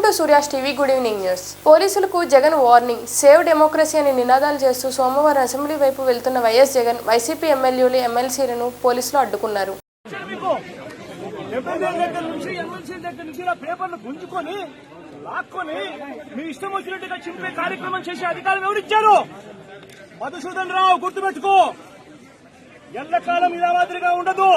To Surya's TV good evening news. పోలీసులకు Jagan warning. Save democracy అని నినాదాలు చేస్తూ సోమవారం అసెంబ్లీ వైపు వెళ్తున్న వైఎస్ జగన్ వైసీపీ ఎమ్మెల్యేలు ఎమ్మెల్సీలను పోలీసులు అడ్డుకున్నారు. మధుసూదన్ రావు గుర్తుపెట్టుకో, ఎల్లకాలం ఇలా మాదిరిగా ఉండదు.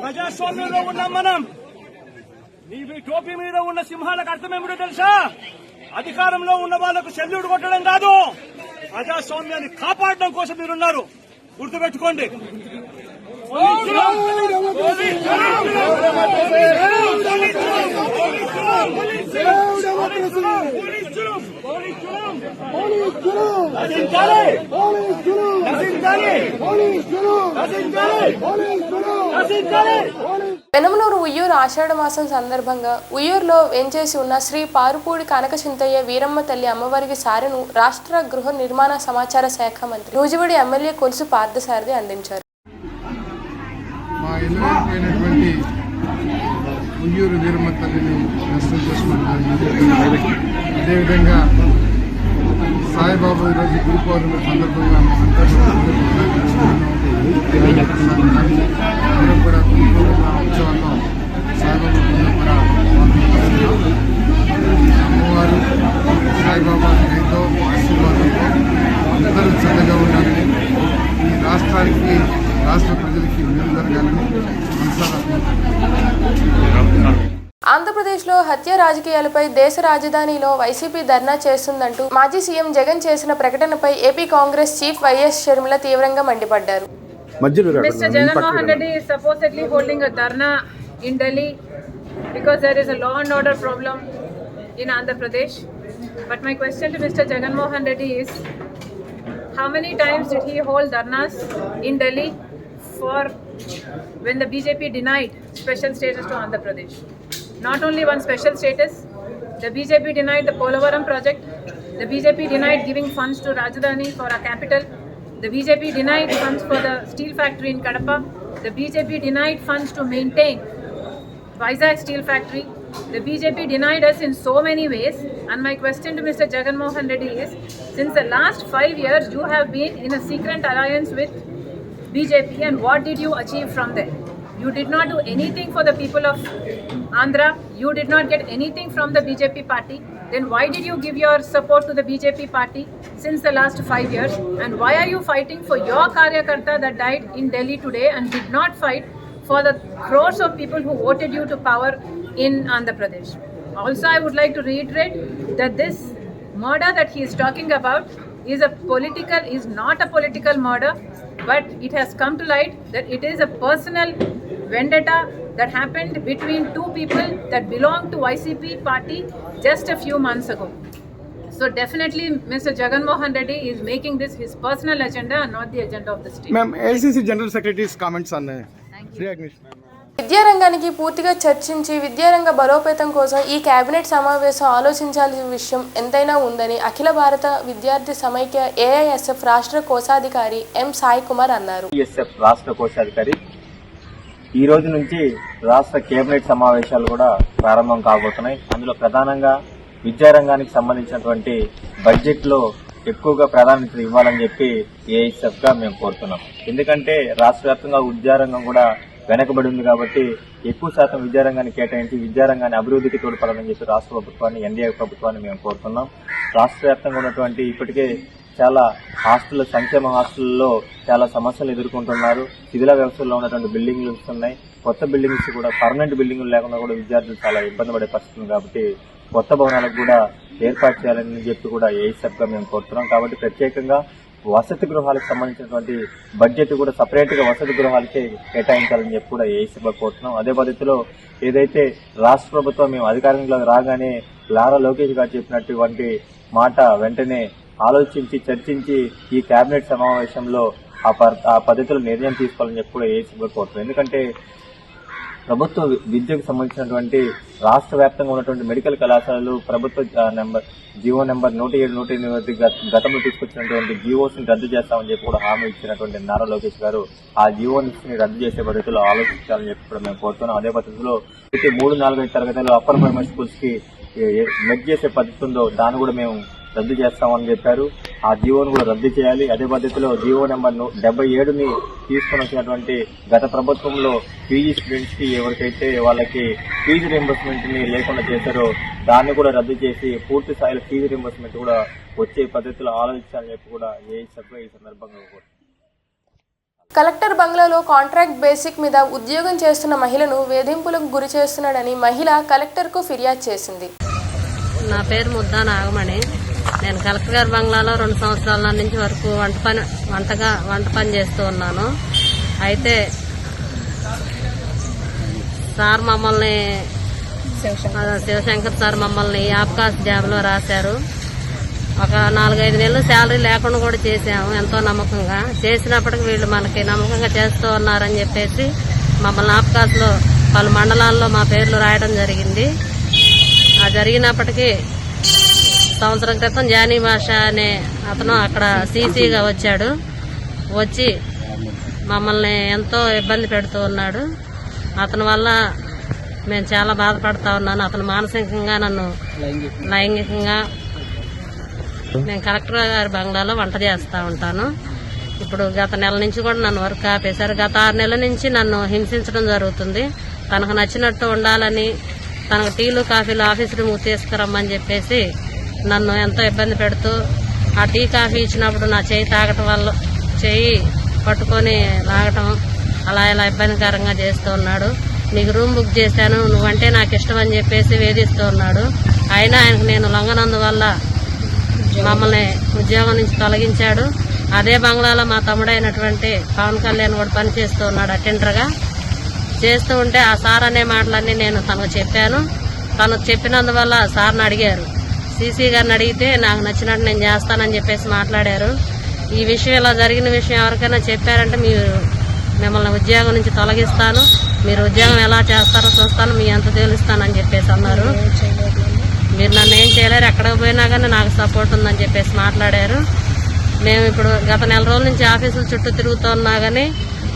ప్రజాస్వామ్యంలో ఉన్నాం మనం. నీ టోపీ మీద ఉన్న సింహాలకు అర్థమేమిటో తెలుసా? అధికారంలో ఉన్న వాళ్లకు శల్యుడు కొట్టడం కాదు, ప్రజాస్వామ్యాన్ని కాపాడడం కోసం మీరున్నారు. గుర్తుపెట్టుకోండి. పెనమలూరు ఉయ్యూరు ఆషాఢ మాసం సందర్భంగా ఉయ్యూరులో వేంచేసి ఉన్న శ్రీ పారుపూడి కనకచింతయ్య వీరమ్మ తల్లి అమ్మవారికి సారెను రాష్ట్ర గృహ నిర్మాణ సమాచార శాఖ మంత్రి నూజివీడు ఎమ్మెల్యే కొలుసు పార్థసారథి అందించారు. మా ఎన్నికైనటువంటి ఉయ్యూరు వీరమ్మ తల్లిని దర్శనం చేసుకుంటున్నాను. అదేవిధంగా సాయిబాబా ఈరోజు గురు పౌర్ణమి సందర్భంగా అందరూ కూడా గురు పౌర్ణమి ఉత్సవాల్లో సాయిబాబా కూడా అమ్మవారు సాయిబాబా ఎంతో ఆశీర్వాదంతో అందరూ చల్లగా ఉండాలని, ఈ రాష్ట్రానికి రాష్ట్ర ప్రజలకి మేలు జరగాలని మనసారా. ఆంధ్రప్రదేశ్లో హత్య రాజకీయాలపై దేశ రాజధానిలో వైసీపీ ధర్నా చేస్తుందంటూ మాజీ సీఎం జగన్ చేసిన ప్రకటనపై ఏపీ కాంగ్రెస్ చీఫ్ వైఎస్ షర్మిల తీవ్రంగా మండిపడ్డారు. Mr. Jagan Mohan Reddy is supposedly holding a dharna in Delhi because there is a law and order problem in Andhra Pradesh. But my question to Mr. Jagan Mohan Reddy is, how many times did he hold dharnas in Delhi for when the BJP denied special status to Andhra Pradesh? Not only one special status, the BJP denied the Polavaram project, the BJP denied giving funds to Rajdhani for our capital, the BJP denied funds for the steel factory in Kadapa, the BJP denied funds to maintain Vizag steel factory, the BJP denied us in so many ways. And my question to Mr. Jagan Mohan Reddy is, since the last 5 years you have been in a secret alliance with BJP, and what did you achieve from there? You did not do anything for the people of Andhra. You did not get anything from the BJP party. Then why did you give your support to the BJP party since the last 5 years? And why are you fighting for your Karyakarta that died in Delhi today and did not fight for the crores of people who voted you to power in Andhra Pradesh? Also, I would like to reiterate that this murder that he is talking about is not a political murder, but it has come to light that it is a personal vendetta that happened between two people that belong to YCP party just a few months ago. So definitely Mr. Jagan Mohan Reddy is making this his personal agenda and not the agenda of the state. Ma'am, AICC General Secretary's comments on విద్యారంగానికి పూర్తిగా చర్చించి విద్యారంగ బలోపేతం కోసం ఈ cabinet సమావేశం ఆలోచించాల్సిన విషయం ఎంతైనా ఉందని అఖిల భారత విద్యార్థి సమైక్య ఏఐఎస్ఎఫ్ రాష్ట్ర కోశాధికారి ఎం సాయి కుమార్ అన్నారు. ఏఐఎస్ఎఫ్ రాష్ట్ర కోశాధికారి ఈ రోజు నుంచి రాష్ట్ర కేబినెట్ సమావేశాలు కూడా ప్రారంభం కాబోతున్నాయి. అందులో ప్రధానంగా విద్యారంగానికి సంబంధించినటువంటి బడ్జెట్ లో ఎక్కువగా ప్రాధాన్యత ఇవ్వాలని చెప్పి ఏఐఎస్ఎఫ్ గా మేము కోరుతున్నాం. ఎందుకంటే రాష్ట్ర వ్యాప్తంగా విద్యారంగం కూడా వెనకబడి ఉంది కాబట్టి ఎక్కువ శాతం విద్యారంగాన్ని కేటాయించి విద్యారంగాన్ని అభివృద్ధికి తోడ్పడాలని చెప్పి రాష్ట్ర ప్రభుత్వాన్ని, ఎన్డీఏ ప్రభుత్వాన్ని మేము కోరుతున్నాం. రాష్ట్ర వ్యాప్తంగా ఉన్నటువంటి ఇప్పటికే చాలా హాస్టల్, సంక్షేమ హాస్టల్లో చాలా సమస్యలు ఎదుర్కొంటున్నారు. శిథిల వ్యవస్థలో ఉన్నటువంటి బిల్డింగ్లు ఉన్నాయి. కొత్త బిల్డింగ్స్ కూడా పర్మనెంట్ బిల్డింగ్లు లేకుండా కూడా విద్యార్థులు చాలా ఇబ్బంది పడే పరిస్థితి ఉంది. కాబట్టి కొత్త భవనాలకు కూడా ఏర్పాటు చేయాలని చెప్పి కూడా ఏఐఎస్ఎఫ్ గా మేము కోరుతున్నాం. కాబట్టి ప్రత్యేకంగా వసతి గృహాలకు సంబంధించినటువంటి బడ్జెట్ కూడా సపరేట్ గా వసతి గృహాలకే కేటాయించాలని చెప్పి కూడా ఏఐఎస్ఎఫ్ కోరుతున్నాం. అదే పద్ధతిలో ఏదైతే రాష్ట్ర ప్రభుత్వం మేము అధికారంలోకి రాగానే లారా లోకేష్ గారు చెప్పినటువంటి మాట వెంటనే ఆలోచించి చర్చించి ఈ కేబినెట్ సమావేశంలో ఆ పద్ధతిలో నిర్ణయం తీసుకోవాలని చెప్పి కూడా ఏఐఎస్ఎఫ్ కోరుతున్నాం. ఎందుకంటే ప్రభుత్వ విద్యకు సంబంధించినటువంటి రాష్ట్ర వ్యాప్తంగా ఉన్నటువంటి మెడికల్ కళాశాలలు ప్రభుత్వ జీవో నెంబర్ 107, 108 గతంలో తీసుకొచ్చినటువంటి జీవోస్ని రద్దు చేస్తామని చెప్పి కూడా హామీ ఇచ్చినటువంటి నారా లోకేష్ గారు ఆ జీవోని రద్దు చేసే పద్ధతిలో ఆలోచించాలని చెప్పి కూడా మేము కోరుతున్నాం. అదే పద్ధతిలో 3, 4, 5 తరగతులు అప్పర్ ప్రైమరీ స్కూల్స్ కి మెడ్ చేసే పద్ధతి ఉందో దాన్ని కూడా మేము రద్దు చేస్తామని చెప్పారు. ఆ జీవోను కూడా రద్దు చేయాలి. అదే పద్ధతిలో జీవో నెంబర్ 77ని తీసుకుని వచ్చినటువంటి గత ప్రభుత్వంలో పీజీ స్టూడెంట్స్ కి ఎవరికైతే వాళ్ళకి ఫీజు రింబర్స్మెంట్ ని లేకుండా చేశారో దాన్ని కూడా రద్దు చేసి పూర్తి స్థాయిలో ఫీజు రింబర్స్మెంట్ కూడా వచ్చే పద్ధతిలో ఆలోచించాలని చెప్పి కూడా ఏఐసీగా ఈ సందర్భంగా కలెక్టర్ బంగ్లాలో కాంట్రాక్ట్ బేసిక్ మీద ఉద్యోగం చేస్తున్న మహిళను వేధింపులకు గురి చేస్తున్నాడని మహిళ కలెక్టర్కు ఫిర్యాదు చేసింది. నా పేరు ముద్దా నాగమణి. నేను కలెక్టర్ గారి బంగ్లాలో 2 సంవత్సరాల నుంచి వరకు వంట పని చేస్తూ ఉన్నాను. అయితే సార్ మమ్మల్ని శివశంకర్ సార్ మమ్మల్ని ఆబ్కాస్ జాబ్లో రాశారు. ఒక 4-5 నెలలు శాలరీ లేకుండా కూడా చేసాము ఎంతో నమ్మకంగా. చేసినప్పటికీ వీళ్ళు మనకి నమ్మకంగా చేస్తూ ఉన్నారని చెప్పేసి మమ్మల్ని ఆబ్కాస్లో పలు మండలాల్లో మా పేర్లు రాయడం జరిగింది. ఆ జరిగినప్పటికీ సంవత్సరం క్రితం జానీ భాష అనే అతను అక్కడ సీసీగా వచ్చాడు. వచ్చి మమ్మల్ని ఎంతో ఇబ్బంది పెడుతూ ఉన్నాడు. అతని వల్ల మేము చాలా బాధపడతా ఉన్నాను. అతను మానసికంగా నన్ను లైంగికంగా నేను కలెక్టర్ గారి బంగ్లాలో వంట చేస్తూ ఉంటాను. ఇప్పుడు గత నెల నుంచి కూడా నన్ను వర్క్ ఆపేశారు. గత 6 నెలల నుంచి నన్ను హింసించడం జరుగుతుంది. తనకు నచ్చినట్టు ఉండాలని తనకు టీలు కాఫీలు ఆఫీస్ రూమ్కి తీసుకురమ్మని చెప్పేసి నన్ను ఎంతో ఇబ్బంది పెడుతూ ఆ టీ కాఫీ ఇచ్చినప్పుడు నా చేయి తాగటం వల్ల చేయి పట్టుకొని లాగటం అలా ఇలా ఇబ్బందికరంగా చేస్తూ ఉన్నాడు. నీకు రూమ్ బుక్ చేశాను, నువ్వంటే నాకు ఇష్టం అని చెప్పేసి వేధిస్తూ ఉన్నాడు. అయినా ఆయనకు నేను లొంగనందువల్ల మమ్మల్ని ఉద్యోగం నుంచి తొలగించాడు. అదే బంగ్లాలో మా తమ్ముడైనటువంటి పవన్ కళ్యాణ్ కూడా పనిచేస్తూ ఉన్నాడు అటెండర్గా. చేస్తూ ఉంటే ఆ సార్ అనే మాటలన్నీ నేను తనకు చెప్పాను. తనకు చెప్పినందువల్ల సార్ని అడిగారు. సీసీ గారిని అడిగితే నాకు నచ్చినట్టు నేను చేస్తానని చెప్పేసి మాట్లాడారు. ఈ విషయం ఇలా జరిగిన విషయం ఎవరికైనా చెప్పారంటే మిమ్మల్ని ఉద్యోగం నుంచి తొలగిస్తాను, మీరు ఉద్యోగం ఎలా చేస్తారో చూస్తాను, మీ అంత తేలుస్తానని చెప్పేసి అన్నారు. మీరు నన్ను ఏం చేయలేరు, ఎక్కడికి పోయినా కానీ నాకు సపోర్ట్ ఉందని చెప్పేసి మాట్లాడారు. మేము ఇప్పుడు గత నెల రోజుల నుంచి ఆఫీసుల చుట్టూ తిరుగుతున్నా కానీ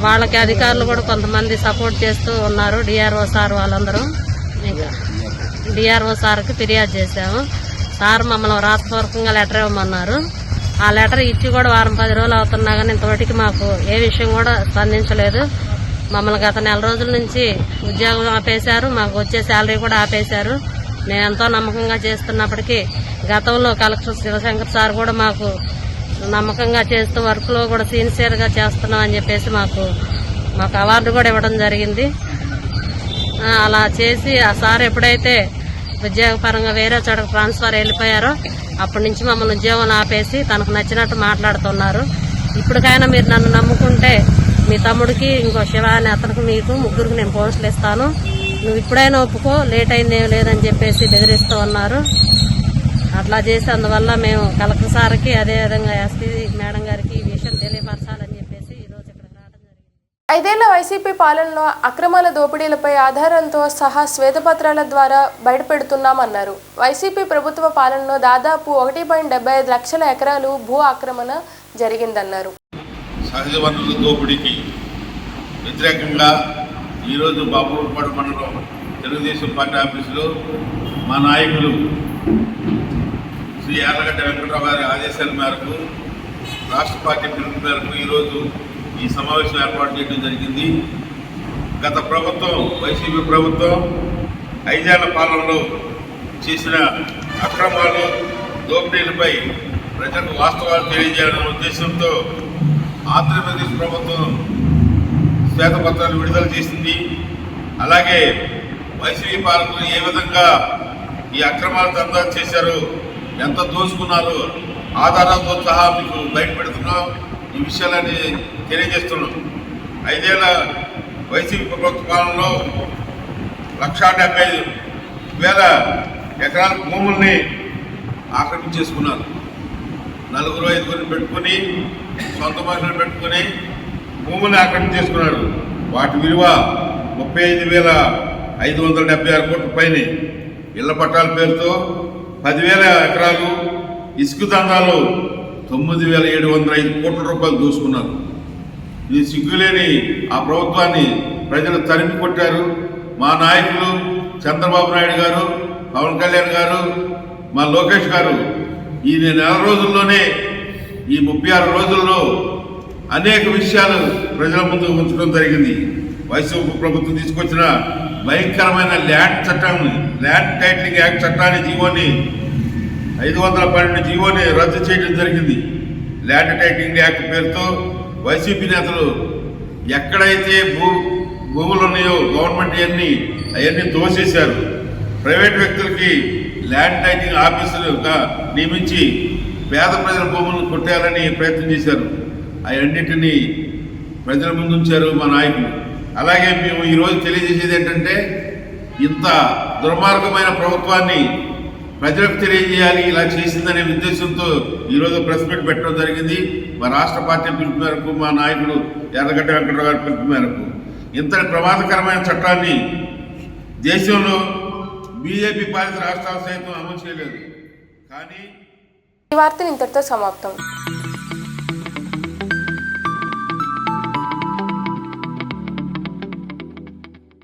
వాళ్ళకి అధికారులు కూడా కొంతమంది సపోర్ట్ చేస్తూ ఉన్నారు. డిఆర్ఓ సార్ వాళ్ళందరూ. ఇంకా డిఆర్ఓ సార్కి ఫిర్యాదు చేశాము. సార్ మమ్మల్ని రాతపూర్వకంగా లెటర్ ఇవ్వమన్నారు. ఆ లెటర్ ఇచ్చి కూడా 10 రోజులు అవుతున్నా కానీ ఇంతవరకు మాకు ఏ విషయం కూడా స్పందించలేదు. మమ్మల్ని గత నెల రోజుల నుంచి ఉద్యోగం ఆపేశారు. మాకు వచ్చే శాలరీ కూడా ఆపేశారు. మేము ఎంతో నమ్మకంగా చేస్తున్నప్పటికీ గతంలో కలెక్టర్ శివశంకర్ సార్ కూడా మాకు నమ్మకంగా చేస్తూ వర్క్లో కూడా సిన్సియర్గా చేస్తున్నాం అని చెప్పేసి మాకు అవార్డు కూడా ఇవ్వడం జరిగింది. అలా చేసి ఆ సార్ ఎప్పుడైతే ఉద్యోగపరంగా వేరే చోటకు ట్రాన్స్ఫర్ వెళ్ళిపోయారో అప్పటి నుంచి మమ్మల్ని ఉద్యోగం ఆపేసి తనకు నచ్చినట్టు మాట్లాడుతున్నారు. ఇప్పటికైనా మీరు నన్ను నమ్ముకుంటే మీ తమ్ముడికి ఇంకో శివ అని అతనికి మీకు ముగ్గురికి నేను పోస్టులు ఇస్తాను, నువ్వు ఇప్పుడైనా ఒప్పుకో, లేట్ అయింది ఏం లేదని చెప్పేసి బెదిరిస్తూ ఉన్నారు. అట్లా చేసి అందువల్ల మేము కలెక్టర్ సార్కి అదేవిధంగా ఎస్పీ మేడం గారికి ఈ విషయం తెలియపరచాలని చెప్పేసి ఈరోజు ఇక్కడ రావడం జరిగింది. 5 ఏళ్ల వైసీపీ పాలనలో అక్రమాల దోపిడీలపై ఆధారాలతో సహా శ్వేతపత్రాల ద్వారా బయటపెడుతున్నామన్నారు. వైసీపీ ప్రభుత్వ పాలనలో దాదాపు 1.75 లక్షల ఎకరాలు భూ ఆక్రమణ జరిగిందన్నారు. సహజ వనరుల దోపిడీకి వ్యతిరేకంగా ఈరోజు బాబుపాడు మండలం తెలుగుదేశం పార్టీ ఆఫీసులో మా నాయకులు శ్రీ యార్లగడ్డ వెంకటరావు గారి ఆదేశాల మేరకు రాష్ట్ర పార్టీ పిలుపు మేరకు ఈరోజు ఈ సమావేశం ఏర్పాటు చేయడం జరిగింది. గత ప్రభుత్వం వైసీపీ ప్రభుత్వం 5 ఏళ్ల పాలనలో చేసిన అక్రమాలు దోపిడీలపై ప్రజలకు వాస్తవాలు తెలియజేయాలనే ఉద్దేశంతో ఆంధ్రప్రదేశ్ ప్రభుత్వం శ్వేతపత్రాలు విడుదల చేసింది. అలాగే వైసీపీ పాలకులు ఏ విధంగా ఈ అక్రమాలు దందా చేశారో, ఎంత దోచుకున్నారో ఆధారాలతో సహా మీకు బయటపెడుతున్నాం. ఈ విషయాలన్నీ తెలియజేస్తున్నాం. 5 ఏళ్ల వైసీపీ ప్రభుత్వ పాలనలో 1,75,000 ఎకరాల భూముల్ని ఆక్రమించేసుకున్నారు. 4-5 పెట్టుకుని సొంత మనుషులు పెట్టుకుని భూముల్ని ఆక్రమించేసుకున్నారు. వాటి విలువ 35,576 కోట్ల పైన. ఇళ్ల పట్టాల పేరుతో 10,000 ఎకరాలు, ఇసుక దందాలు 9,705 కోట్ల రూపాయలు దోసుకున్నారు. ఇది సిగ్గులేని ఆ ప్రభుత్వాన్ని ప్రజలు తరిమి కొట్టారు. మా నాయకులు చంద్రబాబు నాయుడు గారు, పవన్ కళ్యాణ్ గారు, మా లోకేష్ గారు ఈ నెల రోజుల్లోనే, ఈ 36 రోజుల్లో అనేక విషయాలు ప్రజల ముందు ఉంచడం జరిగింది. వైసీపీ ప్రభుత్వం తీసుకొచ్చిన భయంకరమైన ల్యాండ్ టైటిలింగ్ యాక్ట్ చట్టాన్ని, జీవోని 512 జీవోని రద్దు చేయడం జరిగింది. ల్యాండ్ టైటిలింగ్ యాక్ట్ పేరుతో వైసీపీ నేతలు ఎక్కడైతే భూములు ఉన్నాయో గవర్నమెంట్ అవన్నీ దోసేశారు. ప్రైవేట్ వ్యక్తులకి ల్యాండ్ టైటిలింగ్ ఆఫీసులుగా నియమించి పేద ప్రజల భూములను కొట్టేయాలని ప్రయత్నం చేశారు. అవన్నిటినీ ప్రజల ముందు ఉంచారు మా నాయకులు. అలాగే మేము ఈరోజు తెలియజేసేది ఏంటంటే, ఇంత దుర్మార్గమైన ప్రభుత్వాన్ని ప్రజలకు తెలియజేయాలి, ఇలా చేసిందనే ఉద్దేశంతో ఈరోజు ప్రెస్ మీట్ పెట్టడం జరిగింది. మా రాష్ట్ర పార్టీ పిలుపు మేరకు, మా నాయకుడు ఎర్రగడ్డ వెంకటరావు గారి పిలుపు మేరకు ఇంతటి ప్రమాదకరమైన చట్టాన్ని దేశంలో బీజేపీ పాలిత రాష్ట్రాలు సైతం అమలు చేయలేదు. కానీ ఈ వార్తలు ఇంతటితో సమాప్తం.